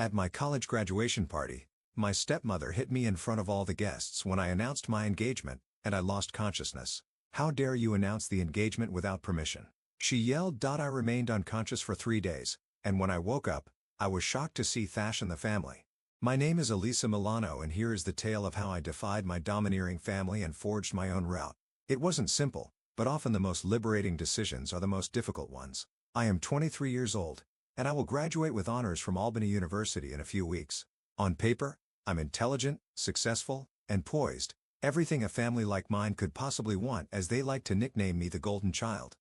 At my college graduation party, my stepmother hit me in front of all the guests when I announced my engagement, and I lost consciousness. "How dare you announce the engagement without permission?" she yelled. I remained unconscious for 3 days, and when I woke up, I was shocked to see Thash and the family. My name is Elisa Milano, and here is the tale of how I defied my domineering family and forged my own route. It wasn't simple, but often the most liberating decisions are the most difficult ones. I am 23 years old, and I will graduate with honors from Albany University in a few weeks. On paper, I'm intelligent, successful, and poised, everything a family like mine could possibly want, as they like to nickname me the golden child.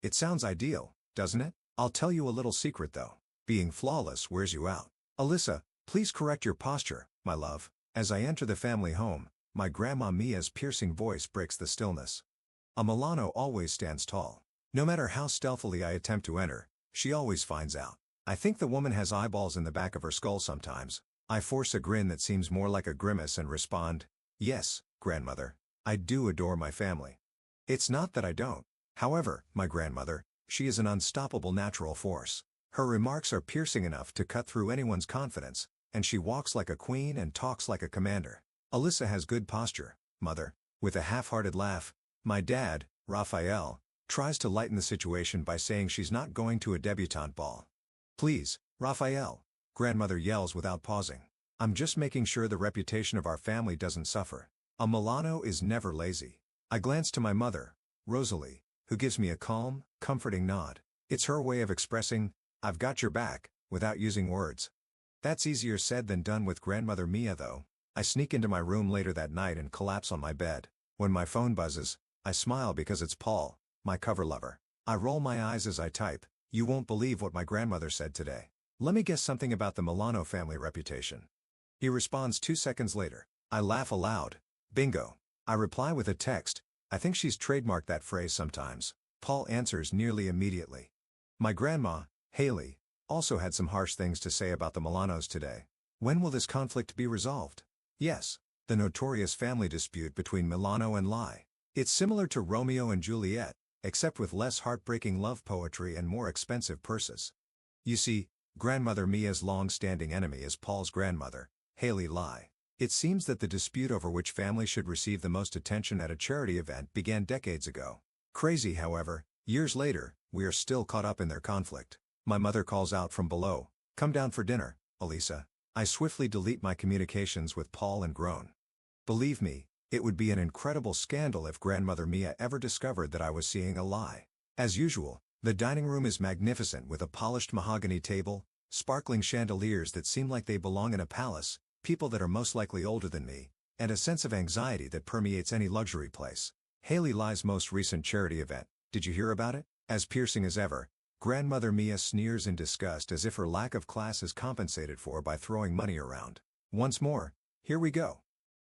It sounds ideal, doesn't it? I'll tell you a little secret though. Being flawless wears you out. "Alyssa, please correct your posture, my love." As I enter the family home, my grandma Mia's piercing voice breaks the stillness. A Milano always stands tall. No matter how stealthily I attempt to enter, she always finds out. I think the woman has eyeballs in the back of her skull sometimes. I force a grin that seems more like a grimace and respond, "Yes, grandmother, I do adore my family." It's not that I don't. However, my grandmother, she is an unstoppable natural force. Her remarks are piercing enough to cut through anyone's confidence, and she walks like a queen and talks like a commander. "Alyssa has good posture, mother." With a half-hearted laugh, my dad, Raphael, tries to lighten the situation by saying she's not going to a debutante ball. "Please, Raphael," grandmother yells without pausing. "I'm just making sure the reputation of our family doesn't suffer." A Milano is never lazy. I glance to my mother, Rosalie, who gives me a calm, comforting nod. It's her way of expressing, "I've got your back," without using words. That's easier said than done with grandmother Mia though. I sneak into my room later that night and collapse on my bed. When my phone buzzes, I smile because it's Paul, my cover lover. I roll my eyes as I type, "You won't believe what my grandmother said today. Let me guess something about the Milano family reputation." He responds 2 seconds later. I laugh aloud. "Bingo." I reply with a text, "I think she's trademarked that phrase sometimes." Paul answers nearly immediately. My grandma, Haley, also had some harsh things to say about the Milanos today. When will this conflict be resolved? Yes, the notorious family dispute between Milano and Lai. It's similar to Romeo and Juliet, except with less heartbreaking love poetry and more expensive purses. You see, grandmother Mia's long-standing enemy is Paul's grandmother, Haley Lai. It seems that the dispute over which family should receive the most attention at a charity event began decades ago. Crazy, however, years later, we are still caught up in their conflict. My mother calls out from below, "Come down for dinner, Elisa." I swiftly delete my communications with Paul and groan. Believe me, it would be an incredible scandal if grandmother Mia ever discovered that I was seeing a lie. As usual, the dining room is magnificent with a polished mahogany table, sparkling chandeliers that seem like they belong in a palace, people that are most likely older than me, and a sense of anxiety that permeates any luxury place. Haley Lai's most recent charity event, did you hear about it? As piercing as ever, grandmother Mia sneers in disgust as if her lack of class is compensated for by throwing money around. Once more, here we go.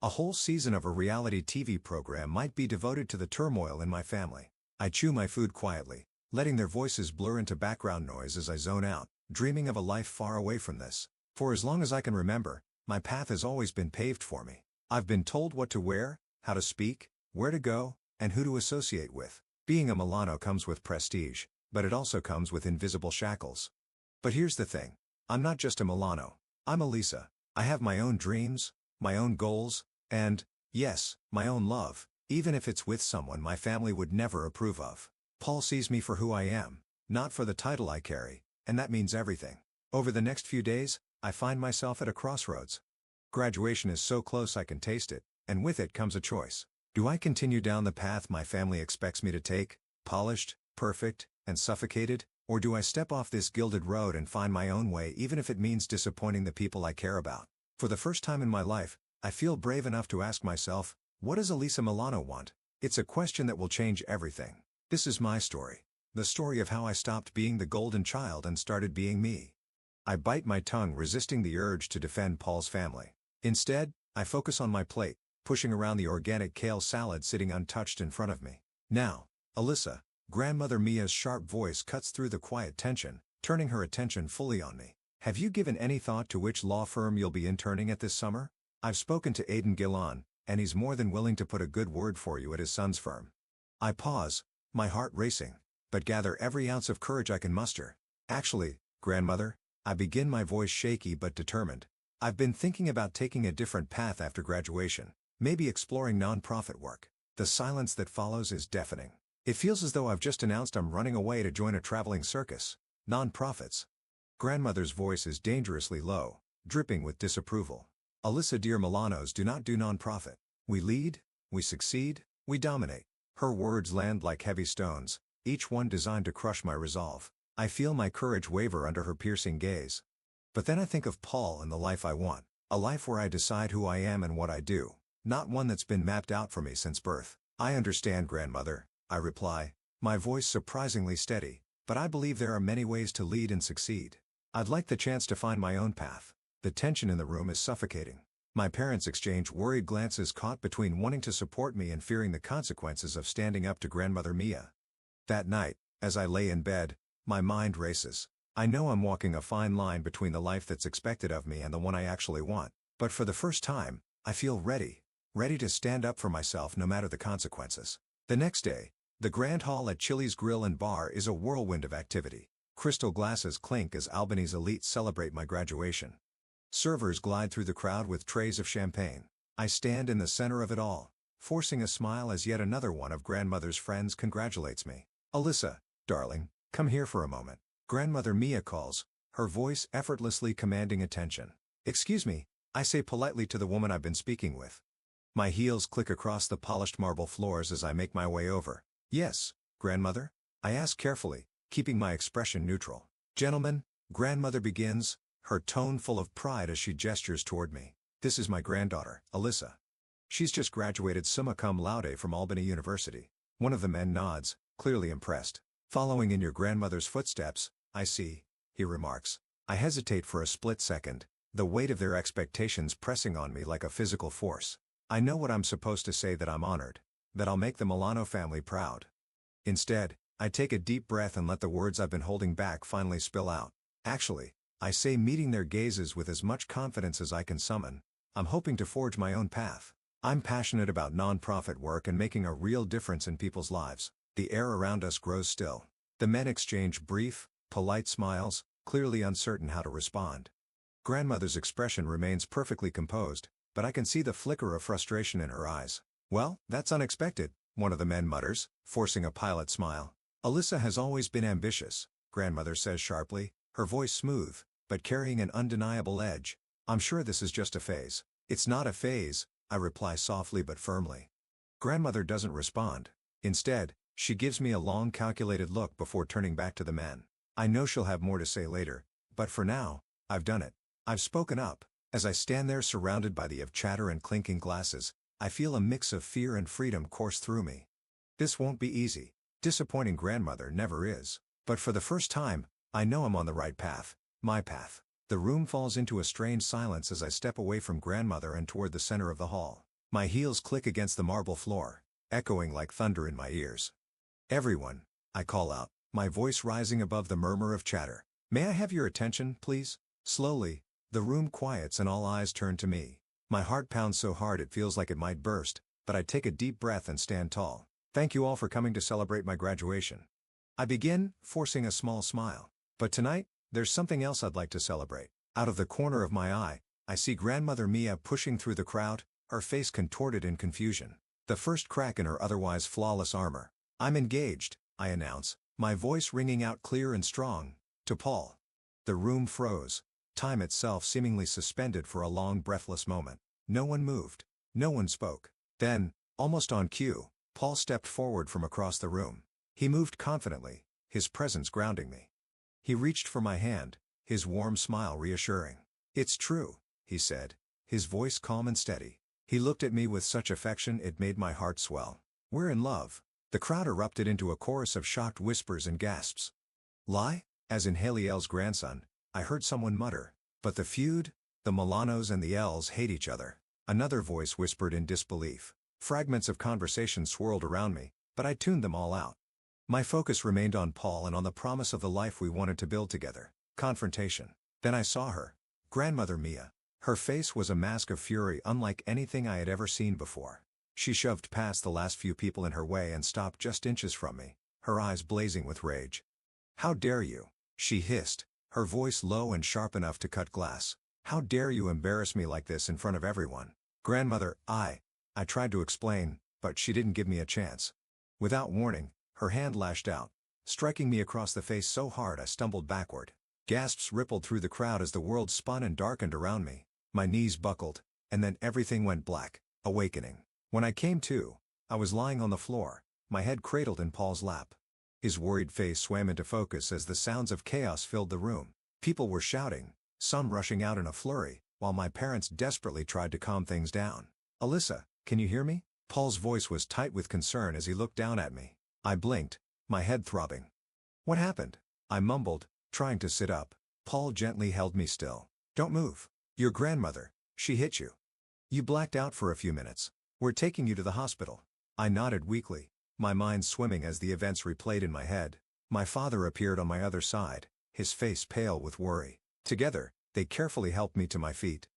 A whole season of a reality TV program might be devoted to the turmoil in my family. I chew my food quietly, letting their voices blur into background noise as I zone out, dreaming of a life far away from this. For as long as I can remember, my path has always been paved for me. I've been told what to wear, how to speak, where to go, and who to associate with. Being a Milano comes with prestige, but it also comes with invisible shackles. But here's the thing. I'm not just a Milano. I'm Elisa. I have my own dreams, my own goals, and, yes, my own love, even if it's with someone my family would never approve of. Paul sees me for who I am, not for the title I carry, and that means everything. Over the next few days, I find myself at a crossroads. Graduation is so close I can taste it, and with it comes a choice. Do I continue down the path my family expects me to take, polished, perfect, and suffocated, or do I step off this gilded road and find my own way even if it means disappointing the people I care about? For the first time in my life, I feel brave enough to ask myself, what does Elisa Milano want? It's a question that will change everything. This is my story. The story of how I stopped being the golden child and started being me. I bite my tongue, resisting the urge to defend Paul's family. Instead, I focus on my plate, pushing around the organic kale salad sitting untouched in front of me. "Now, Alyssa," grandmother Mia's sharp voice cuts through the quiet tension, turning her attention fully on me. "Have you given any thought to which law firm you'll be interning at this summer? I've spoken to Aidan Gillan, and he's more than willing to put a good word for you at his son's firm." I pause, my heart racing, but gather every ounce of courage I can muster. "Actually, grandmother, I begin, my voice shaky but determined. I've been thinking about taking a different path after graduation, maybe exploring non-profit work. The silence that follows is deafening. It feels as though I've just announced I'm running away to join a traveling circus. Non-profits. Grandmother's voice is dangerously low, dripping with disapproval. Alyssa, dear, Milanos do not do non-profit. We lead, we succeed, we dominate. Her words land like heavy stones, each one designed to crush my resolve. I feel my courage waver under her piercing gaze. But then I think of Paul and the life I want. A life where I decide who I am and what I do, not one that's been mapped out for me since birth. I understand, grandmother, I reply, my voice surprisingly steady, but I believe there are many ways to lead and succeed. I'd like the chance to find my own path. The tension in the room is suffocating. My parents exchange worried glances, caught between wanting to support me and fearing the consequences of standing up to grandmother Mia. That night, as I lay in bed, my mind races. I know I'm walking a fine line between the life that's expected of me and the one I actually want, but for the first time, I feel ready to stand up for myself no matter the consequences. The next day, the Grand Hall at Chili's Grill and Bar is a whirlwind of activity. Crystal glasses clink as Albany's elites celebrate my graduation. Servers glide through the crowd with trays of champagne. I stand in the center of it all, forcing a smile as yet another one of grandmother's friends congratulates me. Alyssa, darling, come here for a moment. Grandmother Mia calls, her voice effortlessly commanding attention. Excuse me, I say politely to the woman I've been speaking with. My heels click across the polished marble floors as I make my way over. Yes, grandmother? I ask carefully, keeping my expression neutral. Gentlemen, grandmother begins, her tone full of pride as she gestures toward me. This is my granddaughter, Alyssa. She's just graduated summa cum laude from Albany University. One of the men nods, clearly impressed. Following in your grandmother's footsteps, I see, he remarks. I hesitate for a split second, the weight of their expectations pressing on me like a physical force. I know what I'm supposed to say, that I'm honored, that I'll make the Milano family proud. Instead, I take a deep breath and let the words I've been holding back finally spill out. Actually, I say, meeting their gazes with as much confidence as I can summon, I'm hoping to forge my own path. I'm passionate about non-profit work and making a real difference in people's lives. The air around us grows still. The men exchange brief, polite smiles, clearly uncertain how to respond. Grandmother's expression remains perfectly composed, but I can see the flicker of frustration in her eyes. Well, that's unexpected, one of the men mutters, forcing a pilot smile. Alyssa has always been ambitious, grandmother says sharply, her voice smooth, but carrying an undeniable edge. I'm sure this is just a phase. It's not a phase, I reply softly but firmly. Grandmother doesn't respond. Instead, she gives me a long, calculated look before turning back to the men. I know she'll have more to say later, but for now, I've done it. I've spoken up. As I stand there surrounded by the of chatter and clinking glasses, I feel a mix of fear and freedom course through me. This won't be easy. Disappointing grandmother never is. But for the first time, I know I'm on the right path. My path. The room falls into a strange silence as I step away from grandmother and toward the center of the hall. My heels click against the marble floor, echoing like thunder in my ears. Everyone, I call out, my voice rising above the murmur of chatter. May I have your attention, please? Slowly, the room quiets and all eyes turn to me. My heart pounds so hard it feels like it might burst, but I take a deep breath and stand tall. Thank you all for coming to celebrate my graduation. I begin, forcing a small smile. But tonight, there's something else I'd like to celebrate. Out of the corner of my eye, I see grandmother Mia pushing through the crowd, her face contorted in confusion. The first crack in her otherwise flawless armor. I'm engaged, I announce, my voice ringing out clear and strong, to Paul. The room froze, time itself seemingly suspended for a long breathless moment. No one moved. No one spoke. Then, almost on cue, Paul stepped forward from across the room. He moved confidently, his presence grounding me. He reached for my hand, his warm smile reassuring. It's true, he said, his voice calm and steady. He looked at me with such affection it made my heart swell. We're in love. The crowd erupted into a chorus of shocked whispers and gasps. Lie? As in Haley L's grandson, I heard someone mutter. But the feud? The Milanos and the L's hate each other. Another voice whispered in disbelief. Fragments of conversation swirled around me, but I tuned them all out. My focus remained on Paul and on the promise of the life we wanted to build together. Confrontation. Then I saw her. Grandmother Mia. Her face was a mask of fury unlike anything I had ever seen before. She shoved past the last few people in her way and stopped just inches from me, her eyes blazing with rage. How dare you? She hissed, her voice low and sharp enough to cut glass. "How dare you embarrass me like this in front of everyone?" "Grandmother, I tried to explain, but she didn't give me a chance." Without warning, her hand lashed out, striking me across the face so hard I stumbled backward. Gasps rippled through the crowd as the world spun and darkened around me. My knees buckled, and then everything went black. Awakening. When I came to, I was lying on the floor, my head cradled in Paul's lap. His worried face swam into focus as the sounds of chaos filled the room. People were shouting, some rushing out in a flurry, while my parents desperately tried to calm things down. "Alyssa, can you hear me?" Paul's voice was tight with concern as he looked down at me. I blinked, my head throbbing. "What happened?" I mumbled, trying to sit up. Paul gently held me still. "Don't move. Your grandmother, she hit you. You blacked out for a few minutes. We're taking you to the hospital." I nodded weakly, my mind swimming as the events replayed in my head. My father appeared on my other side, his face pale with worry. Together, they carefully helped me to my feet.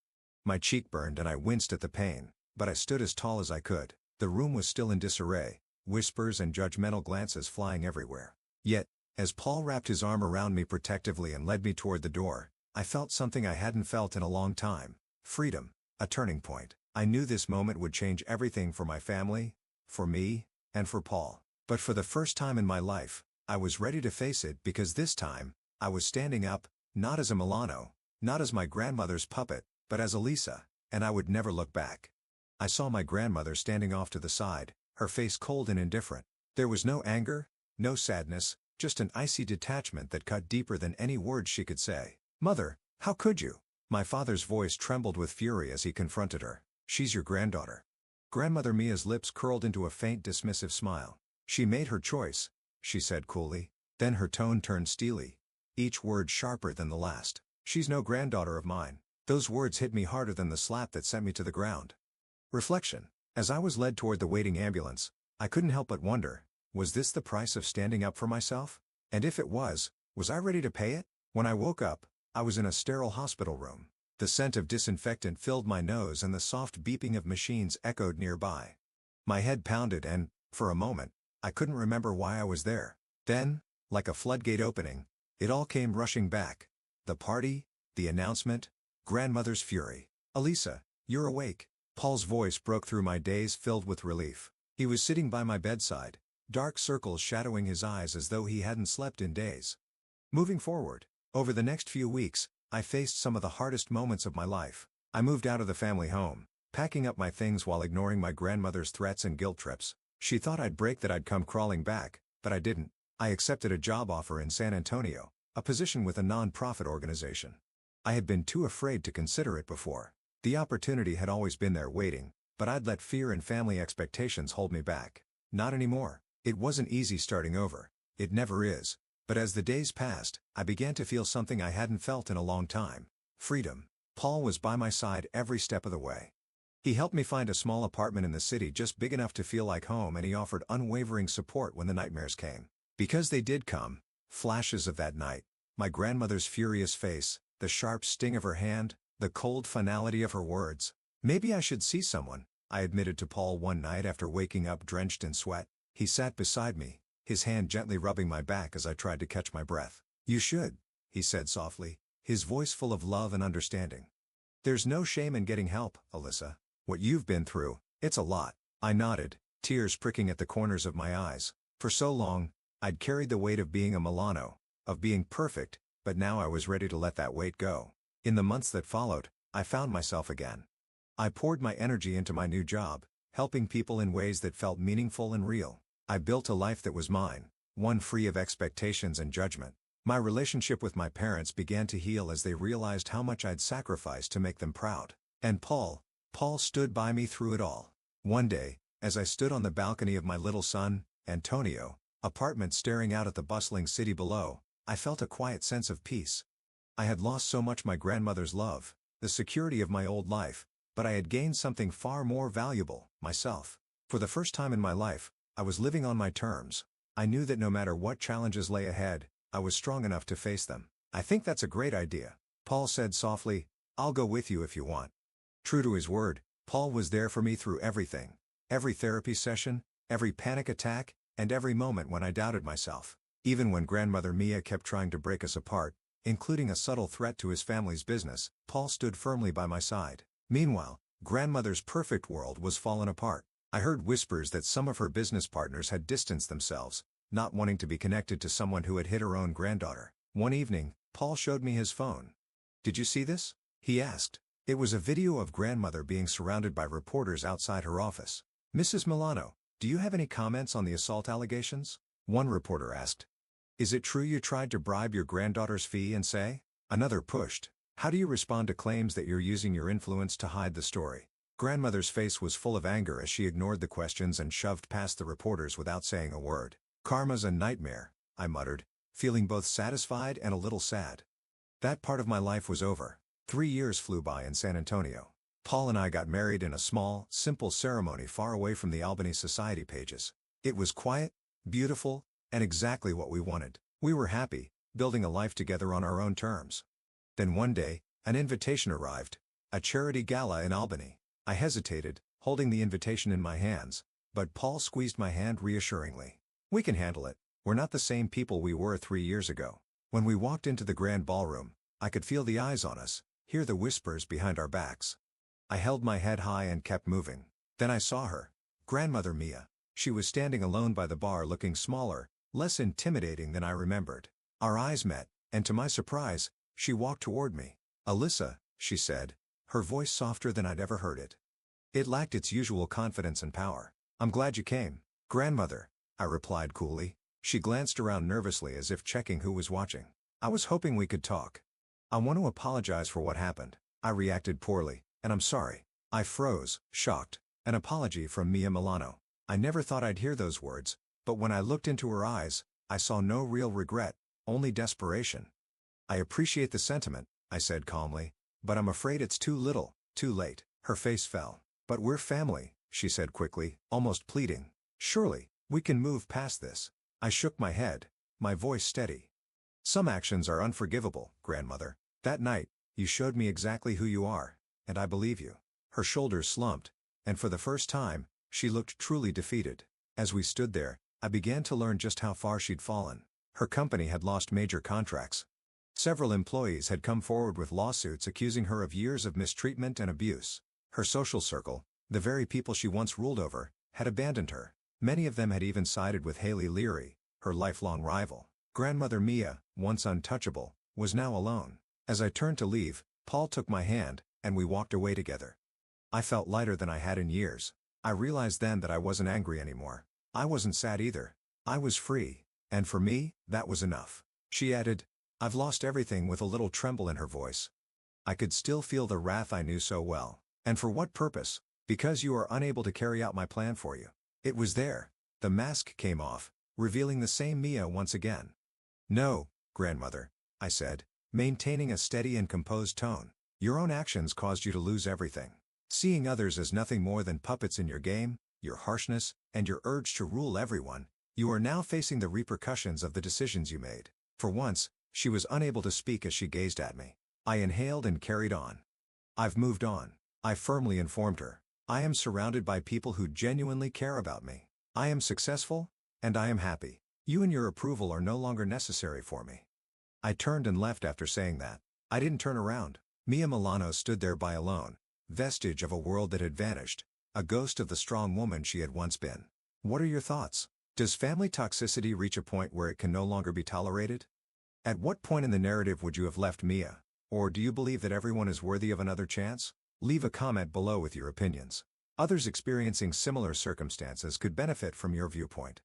My cheek burned and I winced at the pain, but I stood as tall as I could. The room was still in disarray, whispers and judgmental glances flying everywhere. Yet, as Paul wrapped his arm around me protectively and led me toward the door, I felt something I hadn't felt in a long time. Freedom. A turning point. I knew this moment would change everything for my family, for me, and for Paul. But for the first time in my life, I was ready to face it because this time, I was standing up, not as a Milano, not as my grandmother's puppet, but as Elisa, and I would never look back. I saw my grandmother standing off to the side, her face cold and indifferent. There was no anger, no sadness, just an icy detachment that cut deeper than any words she could say. "Mother, how could you?" My father's voice trembled with fury as he confronted her. "She's your granddaughter." Grandmother Mia's lips curled into a faint dismissive smile. "She made her choice," she said coolly. Then her tone turned steely, each word sharper than the last. "She's no granddaughter of mine." Those words hit me harder than the slap that sent me to the ground. Reflection. As I was led toward the waiting ambulance, I couldn't help but wonder, was this the price of standing up for myself? And if it was I ready to pay it? When I woke up, I was in a sterile hospital room. The scent of disinfectant filled my nose and the soft beeping of machines echoed nearby. My head pounded and, for a moment, I couldn't remember why I was there. Then, like a floodgate opening, it all came rushing back. The party, the announcement, grandmother's fury. "Elisa, you're awake." Paul's voice broke through my daze filled with relief. He was sitting by my bedside, dark circles shadowing his eyes as though he hadn't slept in days. Moving forward, over the next few weeks, I faced some of the hardest moments of my life. I moved out of the family home, packing up my things while ignoring my grandmother's threats and guilt trips. She thought I'd break that I'd come crawling back, but I didn't. I accepted a job offer in San Antonio, a position with a non-profit organization. I had been too afraid to consider it before. The opportunity had always been there waiting, but I'd let fear and family expectations hold me back. Not anymore. It wasn't easy starting over. It never is. But as the days passed, I began to feel something I hadn't felt in a long time. Freedom. Paul was by my side every step of the way. He helped me find a small apartment in the city just big enough to feel like home, and he offered unwavering support when the nightmares came. Because they did come. Flashes of that night. My grandmother's furious face, the sharp sting of her hand, the cold finality of her words. "Maybe I should see someone," I admitted to Paul one night after waking up drenched in sweat. He sat beside me, his hand gently rubbing my back as I tried to catch my breath. "You should," he said softly, his voice full of love and understanding. "There's no shame in getting help, Alyssa. What you've been through, it's a lot." I nodded, tears pricking at the corners of my eyes. For so long, I'd carried the weight of being a Milano, of being perfect, but now I was ready to let that weight go. In the months that followed, I found myself again. I poured my energy into my new job, helping people in ways that felt meaningful and real. I built a life that was mine, one free of expectations and judgment. My relationship with my parents began to heal as they realized how much I'd sacrificed to make them proud. And Paul stood by me through it all. One day, as I stood on the balcony of my little son, Antonio, apartment staring out at the bustling city below, I felt a quiet sense of peace. I had lost so much: my grandmother's love, the security of my old life, but I had gained something far more valuable, myself. For the first time in my life, I was living on my terms. I knew that no matter what challenges lay ahead, I was strong enough to face them. "I think that's a great idea," Paul said softly. "I'll go with you if you want." True to his word, Paul was there for me through everything. Every therapy session, every panic attack, and every moment when I doubted myself. Even when Grandmother Mia kept trying to break us apart, including a subtle threat to his family's business, Paul stood firmly by my side. Meanwhile, grandmother's perfect world was fallen apart. I heard whispers that some of her business partners had distanced themselves, not wanting to be connected to someone who had hit her own granddaughter. One evening, Paul showed me his phone. "Did you see this?" he asked. It was a video of grandmother being surrounded by reporters outside her office. "Mrs. Milano, do you have any comments on the assault allegations?" one reporter asked. "Is it true you tried to bribe your granddaughter's fee and say?" Another pushed. "How do you respond to claims that you're using your influence to hide the story?" Grandmother's face was full of anger as she ignored the questions and shoved past the reporters without saying a word. "Karma's a nightmare," I muttered, feeling both satisfied and a little sad. That part of my life was over. 3 years flew by in San Antonio. Paul and I got married in a small, simple ceremony far away from the Albany society pages. It was quiet, beautiful, and exactly what we wanted. We were happy, building a life together on our own terms. Then one day, an invitation arrived. A charity gala in Albany. I hesitated, holding the invitation in my hands, but Paul squeezed my hand reassuringly. "We can handle it. We're not the same people we were 3 years ago." When we walked into the grand ballroom, I could feel the eyes on us, hear the whispers behind our backs. I held my head high and kept moving. Then I saw her. Grandmother Mia. She was standing alone by the bar looking smaller, less intimidating than I remembered. Our eyes met, and to my surprise, she walked toward me. "Alyssa," she said, her voice softer than I'd ever heard it. It lacked its usual confidence and power. "I'm glad you came, Grandmother," I replied coolly. She glanced around nervously as if checking who was watching. "I was hoping we could talk. I want to apologize for what happened. I reacted poorly, and I'm sorry." I froze, shocked. An apology from Mia Milano. I never thought I'd hear those words, but when I looked into her eyes, I saw no real regret, only desperation. "I appreciate the sentiment," I said calmly, "but I'm afraid it's too little, too late." Her face fell. "But we're family," she said quickly, almost pleading. "Surely, we can move past this." I shook my head, my voice steady. "Some actions are unforgivable, Grandmother. That night, you showed me exactly who you are, and I believe you." Her shoulders slumped, and for the first time, she looked truly defeated. As we stood there, I began to learn just how far she'd fallen. Her company had lost major contracts. Several employees had come forward with lawsuits accusing her of years of mistreatment and abuse. Her social circle, the very people she once ruled over, had abandoned her. Many of them had even sided with Haley Leary, her lifelong rival. Grandmother Mia, once untouchable, was now alone. As I turned to leave, Paul took my hand, and we walked away together. I felt lighter than I had in years. I realized then that I wasn't angry anymore. I wasn't sad either. I was free, and for me, that was enough. She added, "I've lost everything," with a little tremble in her voice. I could still feel the wrath I knew so well. "And for what purpose?" "Because you are unable to carry out my plan for you." It was there. The mask came off, revealing the same Mia once again. "No, Grandmother," I said, maintaining a steady and composed tone. "Your own actions caused you to lose everything. Seeing others as nothing more than puppets in your game, your harshness, and your urge to rule everyone, you are now facing the repercussions of the decisions you made." For once, she was unable to speak as she gazed at me. I inhaled and carried on. "I've moved on," I firmly informed her. "I am surrounded by people who genuinely care about me. I am successful, and I am happy. You and your approval are no longer necessary for me." I turned and left after saying that. I didn't turn around. Mia Milano stood there by alone, vestige of a world that had vanished, a ghost of the strong woman she had once been. What are your thoughts? Does family toxicity reach a point where it can no longer be tolerated? At what point in the narrative would you have left Mia? Or do you believe that everyone is worthy of another chance? Leave a comment below with your opinions. Others experiencing similar circumstances could benefit from your viewpoint.